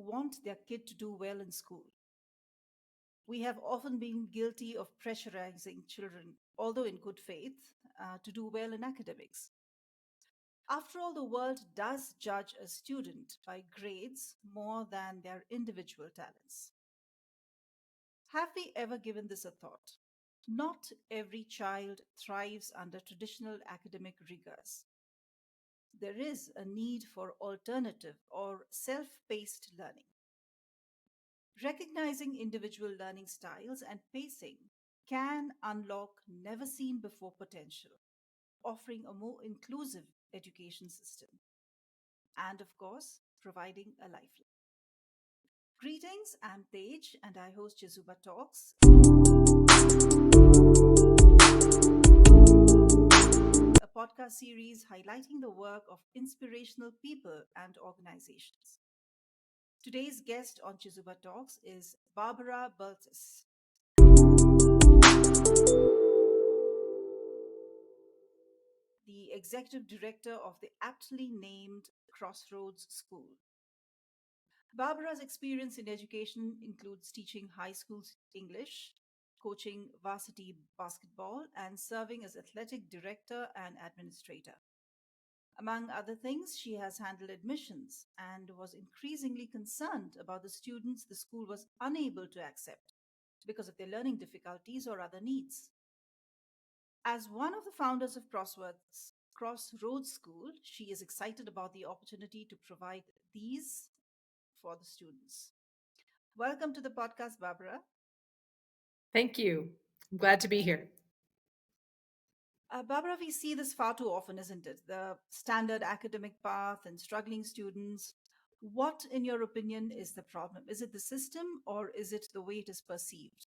want their kid to do well in school. We have often been guilty of pressurizing children, although in good faith, to do well in academics. After all, the world does judge a student by grades more than their individual talents. Have we ever given this a thought? Not every child thrives under traditional academic rigors. There is a need for alternative or self paced learning. Recognizing individual learning styles and pacing can unlock never seen before potential, offering a more inclusive education system, and of course, providing a lifeline. Greetings, I'm Tej, and I host Chizuba Talks, a podcast series highlighting the work of inspirational people and organizations. Today's guest on Chizuba Talks is Barbara Bultis, the executive director of the aptly named Crossroads School. Barbara's experience in education includes teaching high school English, coaching varsity basketball, and serving as athletic director and administrator. Among other things, she has handled admissions and was increasingly concerned about the students the school was unable to accept because of their learning difficulties or other needs. As one of the founders of Crossroads School, she is excited about the opportunity to provide these for the students. Welcome to the podcast, Barbara. Thank you. I'm glad to be here. Barbara, we see this far too often, isn't it? The standard academic path and struggling students. What, in your opinion, is the problem? Is it the system or is it the way it is perceived?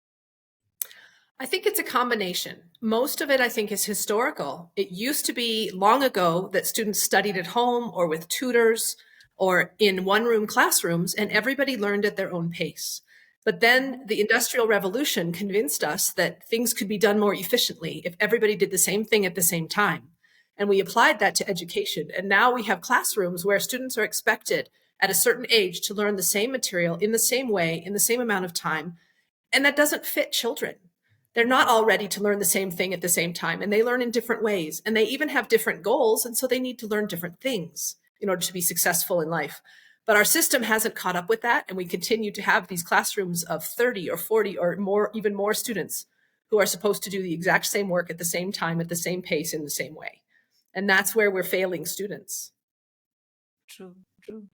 I think it's a combination. Most of it, I think, is historical. It used to be long ago that students studied at home or with tutors or in one room classrooms, and everybody learned at their own pace. But then the Industrial Revolution convinced us that things could be done more efficiently if everybody did the same thing at the same time. And we applied that to education. And now we have classrooms where students are expected at a certain age to learn the same material in the same way, in the same amount of time. And that doesn't fit children. They're not all ready to learn the same thing at the same time, and they learn in different ways, and they even have different goals, and so they need to learn different things in order to be successful in life. But our system hasn't caught up with that, and we continue to have these classrooms of 30 or 40 or more, even more students who are supposed to do the exact same work at the same time, at the same pace, in the same way. And that's where we're failing students. True, true.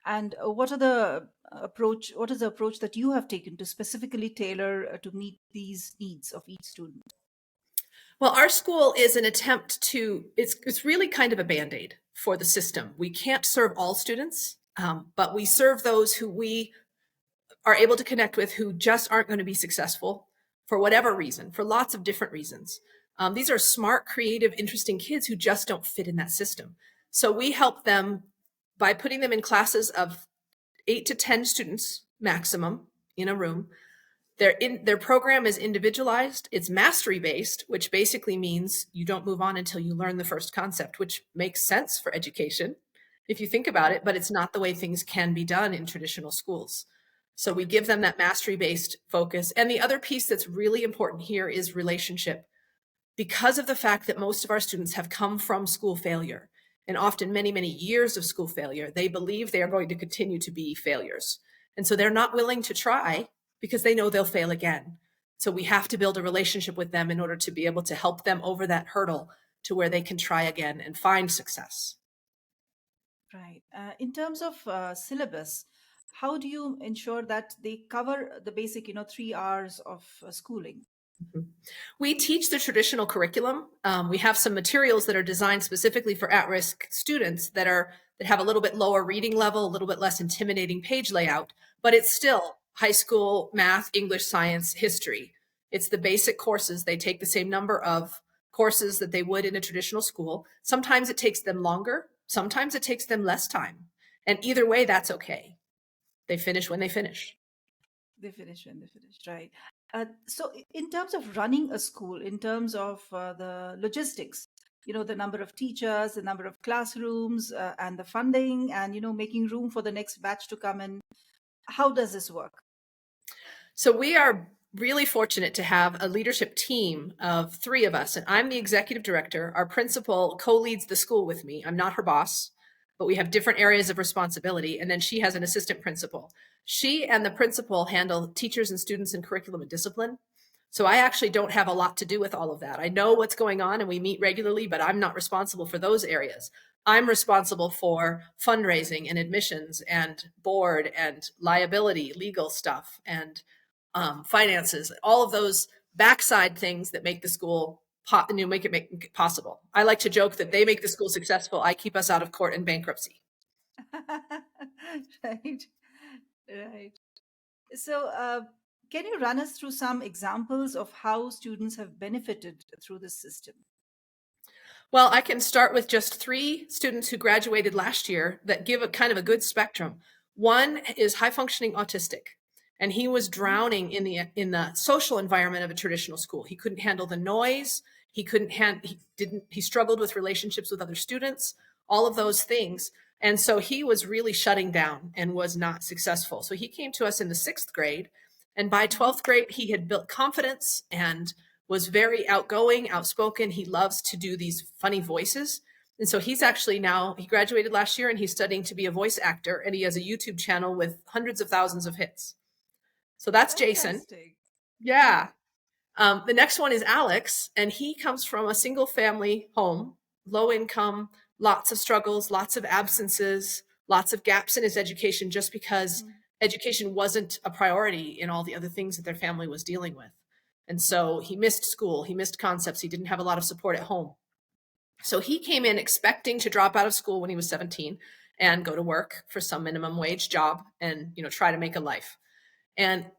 And what is the approach that you have taken to specifically tailor to meet these needs of each student? Well, our school is an attempt to, it's really kind of a Band-Aid for the system. We can't serve all students, but we serve those who we are able to connect with who just aren't going to be successful for whatever reason, for lots of different reasons. These are smart, creative, interesting kids who just don't fit in that system. So we help them by putting them in classes of 8 to 10 students maximum in a room. Their program is individualized. It's mastery based, which basically means you don't move on until you learn the first concept, which makes sense for education if you think about it, but it's not the way things can be done in traditional schools. So we give them that mastery based focus. And the other piece that's really important here is relationship. Because of the fact that most of our students have come from school failure and often many, many years of school failure, they believe they are going to continue to be failures. And so they're not willing to try because they know they'll fail again. So we have to build a relationship with them in order to be able to help them over that hurdle to where they can try again and find success. Right. In terms of syllabus, how do you ensure that they cover the basic, 3 hours of schooling? Mhm. We teach the traditional curriculum. We have some materials that are designed specifically for at-risk students that have a little bit lower reading level, a little bit less intimidating page layout, but it's still high school math, English, science, history. It's the basic courses. They take the same number of courses that they would in a traditional school. Sometimes it takes them longer. Sometimes it takes them less time. And either way, that's okay. They finish when they finish. They finish when they finish, right? In terms of running a school, in terms of the logistics, the number of teachers, the number of classrooms, and the funding, and making room for the next batch to come in. How does this work? So we are really fortunate to have a leadership team of three of us, and I'm the executive director. Our principal co-leads the school with me. I'm not her boss, but we have different areas of responsibility. And then she has an assistant principal. She and the principal handle teachers and students in curriculum and discipline. So I actually don't have a lot to do with all of that. I know what's going on and we meet regularly, but I'm not responsible for those areas. I'm responsible for fundraising and admissions and board and liability, legal stuff, and finances, all of those backside things that make the school make it possible. I like to joke that they make the school successful. I keep us out of court and bankruptcy. Right, right. So, can you run us through some examples of how students have benefited through this system? Well, I can start with just three students who graduated last year that give a kind of a good spectrum. One is high functioning autistic, and he was Mhm. drowning in the social environment of a traditional school. He couldn't handle the noise. He struggled with relationships with other students, all of those things. And so he was really shutting down and was not successful. So he came to us in the sixth grade. And by Mhm. 12th grade, he had built confidence and was very outgoing, outspoken. He loves to do these funny voices. And so he graduated last year and he's studying to be a voice actor. And he has a YouTube channel with hundreds of thousands of hits. So that's Jason. Fantastic. Mhm. Yeah. The next one is Alex, and he comes from a single family home, low income, lots of struggles, lots of absences, lots of gaps in his education just because Mhm. education wasn't a priority in all the other things that their family was dealing with. And so he missed school, he missed concepts, he didn't have a lot of support at home. So he came in expecting to drop out of school when he was 17 and go to work for some minimum wage job and, try to make a life. And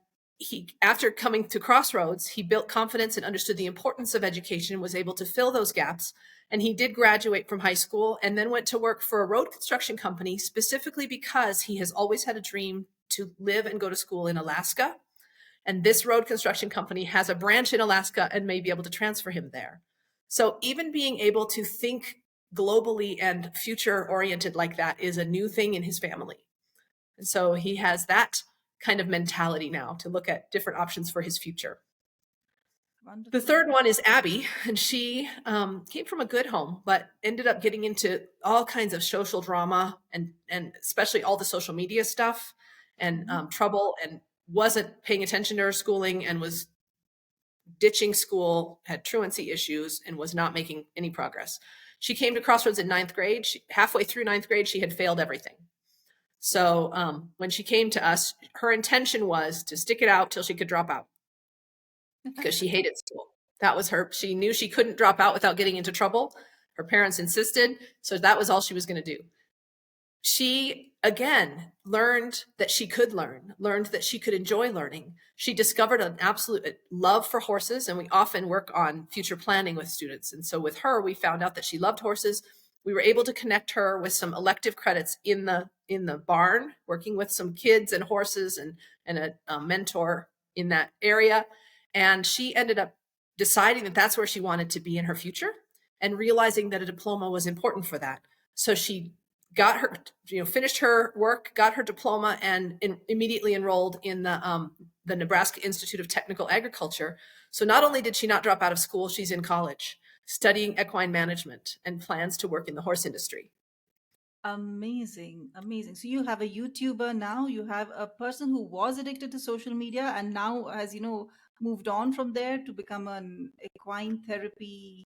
after coming to Crossroads, he built confidence and understood the importance of education and was able to fill those gaps. And he did graduate from high school and then went to work for a road construction company specifically because he has always had a dream to live and go to school in Alaska. And this road construction company has a branch in Alaska and may be able to transfer him there. So even being able to think globally and future oriented like that is a new thing in his family. And so he has that kind of mentality now to look at different options for his future. The Wonderful. third one is Abby, and she came from a good home, but ended up getting into all kinds of social drama and especially all the social media stuff and Mhm. trouble, and wasn't paying attention to her schooling and was ditching school, had truancy issues, and was not making any progress. She came to Crossroads in ninth grade. Halfway through ninth grade, she had failed everything. So when she came to us, her intention was to stick it out till she could drop out because she hated school. That was her. She knew she couldn't drop out without getting into trouble. Her parents insisted. So that was all she was going to do. She again learned that she could learned that she could enjoy learning. She discovered an absolute love for horses, and we often work on future planning with students. And so with her, we found out that she loved horses. We were able to connect her with some elective credits in the barn, working with some kids and horses and a mentor in that area. And she ended up deciding that that's where she wanted to be in her future and realizing that a diploma was important for that. So she got her, finished her work, got her diploma, and immediately enrolled in the Nebraska Institute of Technical Agriculture. So not only did she not drop out of school, she's in college studying equine management and plans to work in the horse industry. Amazing, amazing. So you have a YouTuber now, you have a person who was addicted to social media and now has, moved on from there to become an equine therapy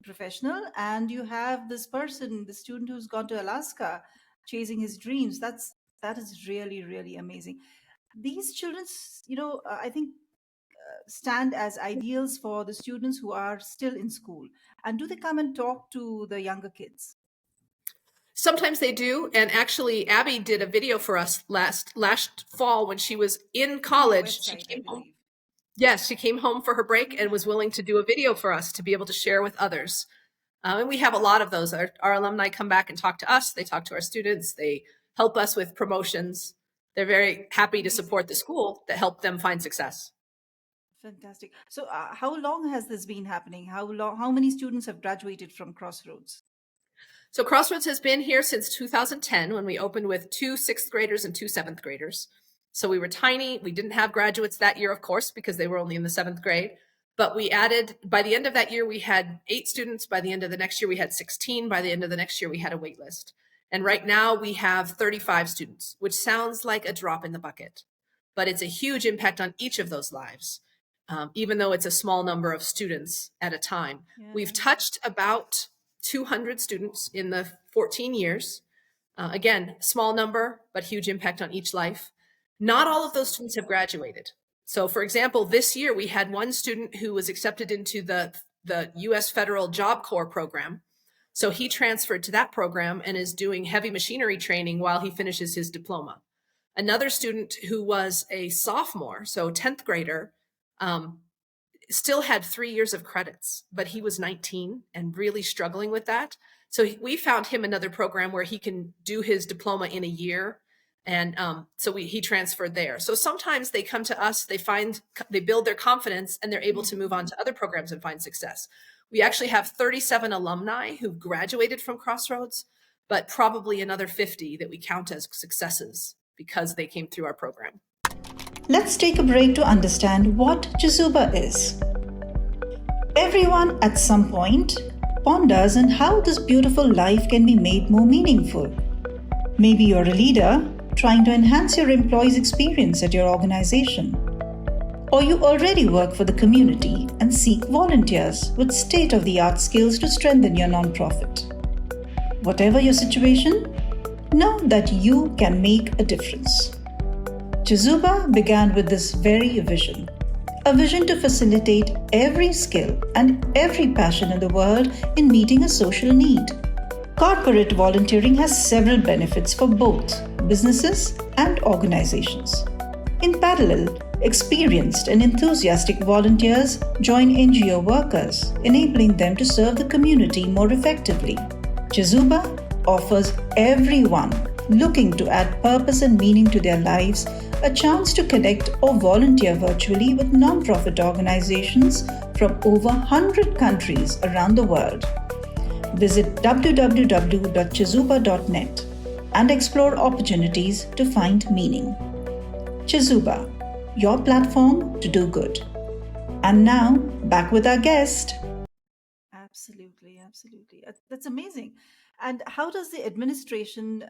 professional. And you have this person, the student who's gone to Alaska chasing his dreams. That is really, really amazing. These children, I think stand as ideals for the students who are still in school. And do they come and talk to the younger kids? Sometimes they do, and actually, Abby did a video for us last fall when she was in It's on your college. She website, I came home. believe. Yes, she came home for her break and was Yeah. willing to do a video for us to be able to share with others. And we have a lot of those. Our alumni come back and talk to us. They talk to our students. They help us with promotions. They're very happy to support Amazing. the school that helped them find success. Fantastic. So, how long has this been happening? How long? How many students have graduated from Crossroads? So Crossroads has been here since 2010 when we opened with two sixth graders and two seventh graders. So we were tiny. We didn't have graduates that year, of course, because they were only in the seventh grade. But we added, by the end of that year, we had 8 students. By the end of the next year, we had 16. By the end of the next year, we had a wait list. And right now we have 35 students, which sounds like a drop in the bucket, but it's a huge impact on each of those lives, even though it's a small number of students at a time. We've Yeah. touched about 200 students in the 14 years. Again, small number, but huge impact on each life. Not all of those Absolutely. students have graduated. So, for example, this year we had one student who was accepted into the US Federal Job Corps program. So he transferred to that program and is doing heavy machinery training while he finishes his diploma. Another student who was a sophomore, so 10th grader, um, still had 3 years of credits, but he was 19 and really struggling with that. So we found him another program where he can do his diploma in a year. And so he transferred there. So sometimes they come to us, they build their confidence, and they're able to move on Mhm. to other programs and find success. We actually have 37 alumni who graduated from Crossroads, but probably another 50 that we count as successes because they came through our program. Let's take a break to understand what Chizuba is. Everyone at some point ponders on how this beautiful life can be made more meaningful. Maybe you're a leader trying to enhance your employees' experience at your organization. Or you already work for the community and seek volunteers with state of the art skills to strengthen your nonprofit. Whatever your situation, know that you can make a difference. Chizuba began with this very vision, a vision to facilitate every skill and every passion in the world in meeting a social need. Corporate volunteering has several benefits for both businesses and organizations. In parallel, experienced and enthusiastic volunteers join NGO workers, enabling them to serve the community more effectively. Chizuba offers everyone looking to add purpose and meaning to their lives a chance to connect or volunteer virtually with nonprofit organizations from over 100 countries around the world. Visit www.chizuba.net and explore opportunities to find meaning. Chizuba, your platform to do good. And now, back with our guest. Absolutely, absolutely. That's amazing. And how does the administration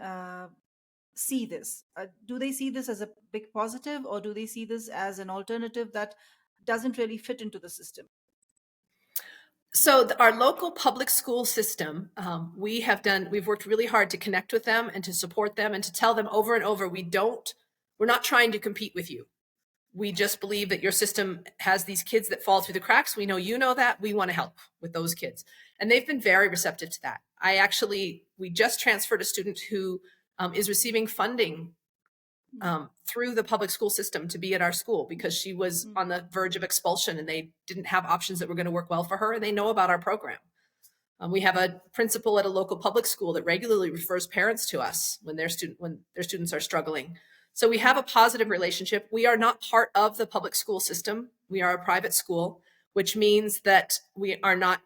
see this? Do they see this as a big positive, or do they see this as an alternative that doesn't really fit into the system? So our local public school system, we've worked really hard to connect with them and to support them and to tell them over and over, we're not trying to compete with you. We just believe that your system has these kids that fall through the cracks. We know you know that. We want to help with those kids. And they've been very receptive to that. We just transferred a student who is receiving funding through the public school system to be at our school because she was on the verge of expulsion and they didn't have options that were going to work well for her, and they know about our program. We have a principal at a local public school that regularly refers parents to us when their students are struggling. So we have a positive relationship. We are not part of the public school system. We are a private school, which means that we are not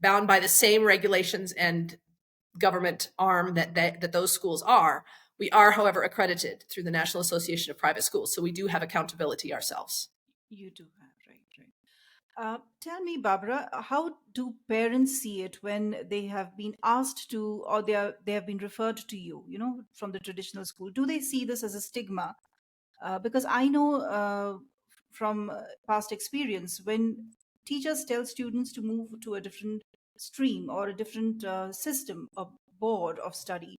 bound by the same regulations and government arm that those schools are. We are, however, accredited through the National Association of Private Schools, so we do have accountability ourselves. You do have, right, right. Tell me, Barbara, how do parents see it when they have been asked to, or they have been referred to you, from the traditional school? Do they see this as a stigma? Because I know from past experience, when teachers tell students to move to a different stream or a different system or board of study,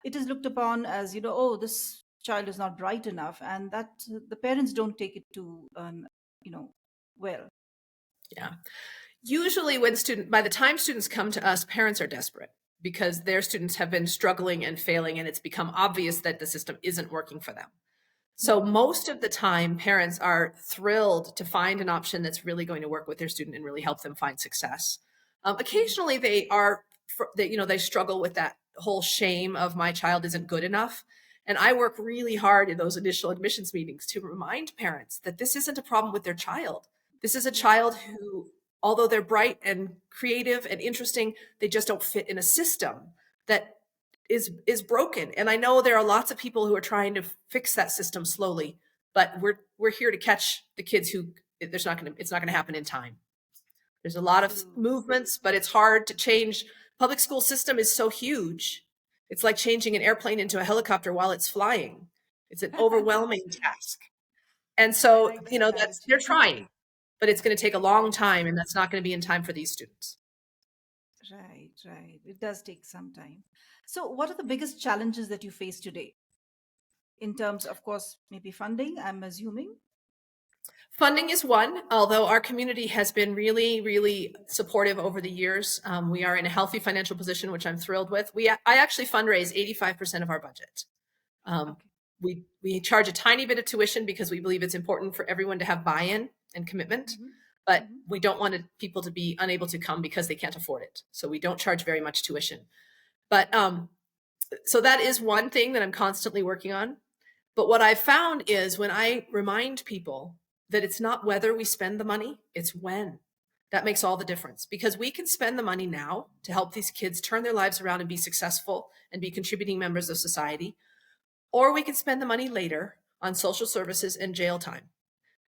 it is looked upon as, oh, this child is not bright enough, and that the parents don't take it to, you know, well. Yeah. Usually by the time students come to us, parents are desperate because their students have been struggling and failing, and it's become obvious that the system isn't working for them. So Mhm. most of the time, parents are thrilled to find an option that's really going to work with their student and really help them find success. Mhm. Occasionally, they struggle with that whole shame of my child isn't good enough. And I work really hard in those initial admissions meetings to remind parents that this isn't a problem with their child. This is a child Yeah. who, although they're bright and creative and interesting, they just don't fit in a system that is broken. And I know there are lots of people who are trying to fix that system slowly, but we're here to catch the kids who it's not going to happen in time. There's a lot of True. movements, but it's hard to change. Public school system is so huge. It's like changing an airplane into a helicopter while it's flying. It's an overwhelming task. And I so, like that you know, that's they're analogy. trying, but it's going to take a long Right, time, and that's not going to be in time for these students. right, right. It does take some time. So, what are the biggest challenges that you face today in terms, of course, maybe funding, I'm assuming? Funding is one, although our community has been really, really supportive over the years. We are in a healthy financial position, which I'm thrilled with. I actually fundraise 85% of our budget. Um, Okay. we charge a tiny bit of tuition because we believe it's important for everyone to have buy-in and commitment, Mm-hmm. but Mm-hmm. we don't want people to be unable to come because they can't afford it. So we don't charge very much tuition. But so that is one thing that I'm constantly working on. But what I've found is when I remind people that it's not whether we spend the money, it's when. That makes all the difference because we can spend the money now to help these kids turn their lives around and be successful and be contributing members of society. Or we can spend the money later on social services and jail time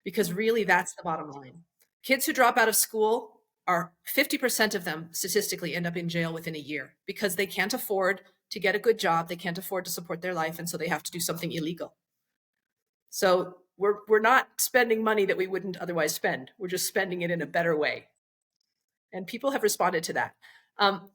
because really Mm-hmm. that's the bottom line. Kids who drop out of school are 50% of them statistically end up in jail within a year because they can't afford to get a good job, they can't afford to support their life, and so they have to do something illegal. So we're not spending money that we wouldn't otherwise spend. We're just spending it in a better way. And people have responded to that.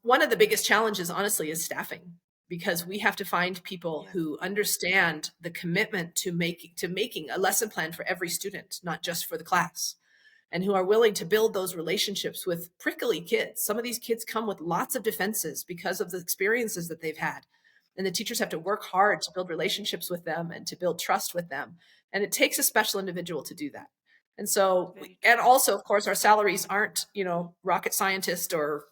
One of the biggest challenges, honestly, is staffing because we have to find people Yeah. who understand the commitment to making a lesson plan for every student, not just for the class, and who are willing to build those relationships with prickly kids. Some of these kids come with lots of defenses because of the experiences that they've had. And the teachers have to Right. work hard to build relationships with them and to build trust with them. And it takes a special individual to do that. And so, Very and true. also, of course, our salaries aren't, rocket scientist or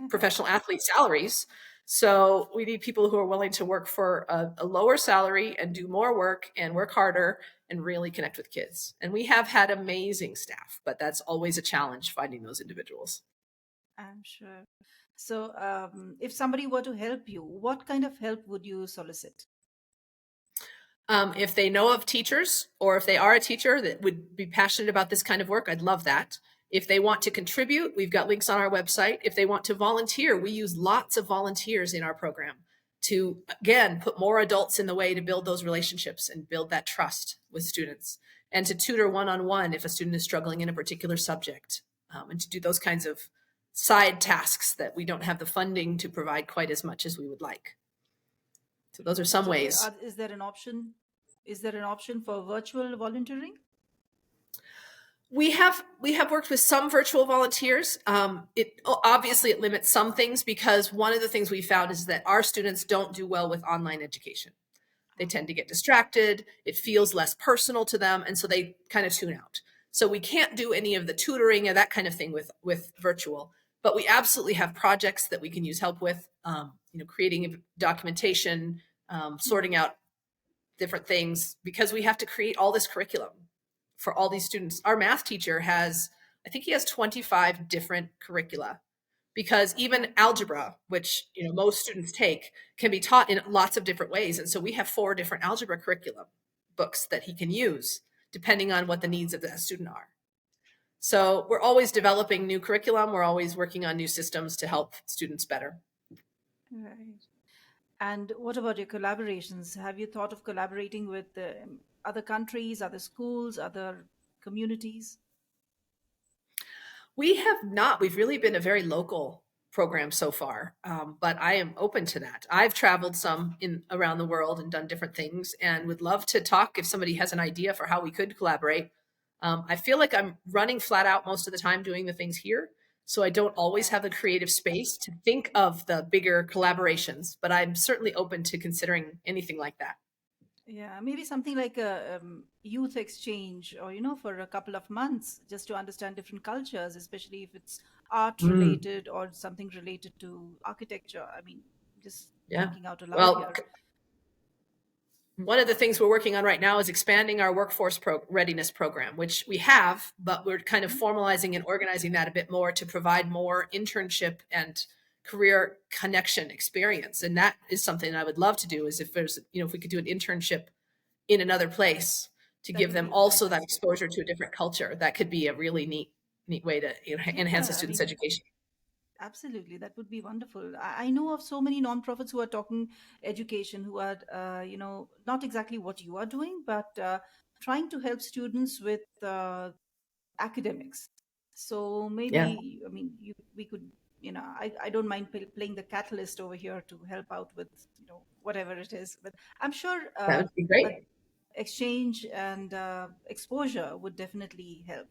professional athlete salaries. So we need people who are willing to work for a lower salary and do more work and work harder and really connect with kids. And we have had amazing staff, but that's always a challenge finding those individuals. I'm sure. So, if somebody were to help you, what kind of help would you solicit? If they know of teachers or if they are a teacher that would be passionate about this kind of work, I'd love that. If they want to contribute, we've got links on our website. If they want to volunteer, we use lots of volunteers in our program to, again, put more adults in the way to build those relationships and build that trust with students and to tutor one on one if a student is struggling in a particular subject and to do those kinds of side tasks that we don't have the funding to provide quite as much as we would like. So, those are some Right. Okay. ways. Is there an option? Is there an option for virtual volunteering? We have worked with some virtual volunteers. It obviously it limits some things because one of the things we found is that our students don't do well with online education. They tend to Okay. get distracted. It feels less personal to them, and so they kind of tune out. So we can't do any of the tutoring or that kind of thing with virtual. But we absolutely have projects that we can use help with. Creating documentation, sorting Hmm. out different things because we have to create all this curriculum for all these students. Our math teacher has, I think he has 25 different curricula because even Okay. algebra, which most students take, can be taught in lots of different ways. And so we have 4 different algebra curriculum books that he can use depending on what the needs Wow. of the student are. So we're always developing new curriculum. We're always working on new systems to help students better. Right. And what about your collaborations? Have you thought of collaborating with other countries, other schools, other communities? We have not. We've really been a very local program so far, but I am open to that. I've traveled some in around the world and done different things, and would love to talk if somebody has an idea for how we could collaborate. I feel like I'm running flat out most of the time doing the things here, so I don't always have the Right. creative space to think of the bigger collaborations. But I'm certainly open to considering anything like that. Yeah, maybe something like a youth exchange or, for a couple of months just to understand different cultures, especially if it's art Mm, related or something related to architecture. I mean, just yeah. thinking out aloud Well, here. one of the things we're working on right now is expanding our workforce readiness program, which we have, but we're kind of Mhm. formalizing and organizing that a bit more to provide more internship and career connection experience. And that is something I would love to do, is if there's, if we could do an internship in another place to That give would them be also that fantastic. exposure to a different culture, that could be a really neat way to enhance a Yeah, I student's mean, education. absolutely, that would be wonderful. I know of so many nonprofits who are talking education, who are, not exactly what you are doing, but trying to help students with academics. So Yeah, maybe, I mean, we could, I don't mind playing the catalyst over here to help out with, whatever it is. But I'm sure that would be great. a exchange and exposure would definitely help.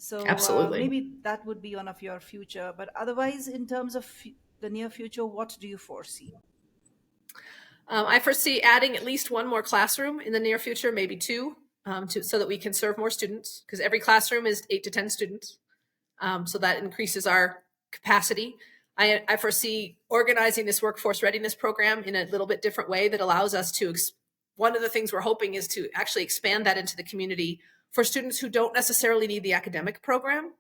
So Absolutely. maybe that would be one of your future. But otherwise, in terms of the near future, what do you foresee? I foresee adding at least one more classroom in the near future, maybe two, so that we can serve more students, because every classroom is 8 to 10 students. So that increases our capacity. I foresee organizing this workforce readiness program in a little bit different way that allows us to. One of the things we're hoping is to actually expand that into the community for students who don't necessarily need the academic program,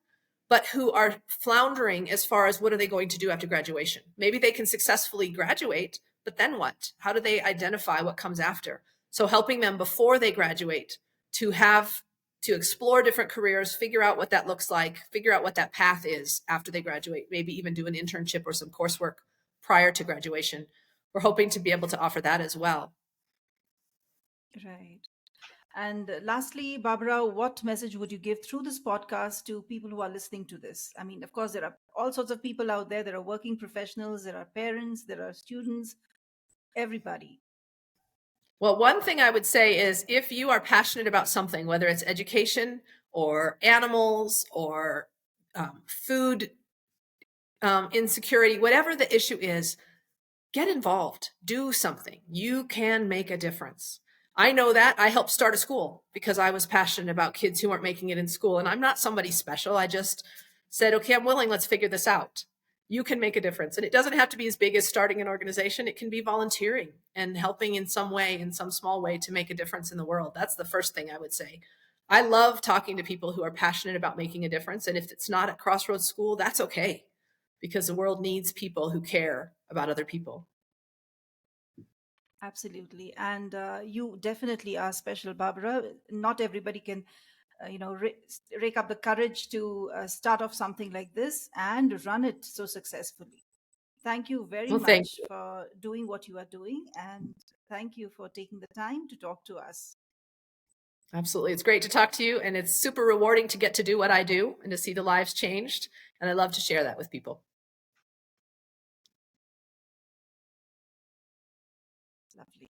but who are floundering as far as what are they going to do after graduation. Maybe they can successfully graduate, but then what? How do they identify what comes after? So helping them before they graduate to have to explore different careers, figure out what that looks like, figure out what that path is after they graduate, maybe even do an internship or some coursework prior to graduation. We're hoping to be able to offer that as well. Right. And lastly, Barbara, what message would you give through this podcast to people who are listening to this? I mean, of course, there are all sorts of people out there. There are working professionals, there are parents, there are students, everybody. Well, one thing I would say is if you are passionate about something, whether it's education or animals or food insecurity, whatever the issue is, get involved, do something. You can make a difference. I know that. I helped start a school because I was passionate about kids who weren't making it in school. And I'm not somebody special. I just said, okay, I'm willing. Let's figure this out. You can make a difference. And it doesn't have to be as big as starting an organization. It can be volunteering and helping in some way, in some small way, to make a difference in the world. That's the first thing I would say. I love talking to people who are passionate about making a difference. And if it's not at Crossroads School, that's okay, because the world needs people who care about other people. Absolutely. And you definitely are special, Barbara. Not everybody can, rake up the courage to start off something like this and run it so successfully. Thank you very Well, thank much you. for doing what you are doing. And thank you for taking the time to talk to us. Absolutely. It's great to talk to you, and it's super rewarding to get to do what I do and to see the lives changed. And I love to share that with people. Lovely.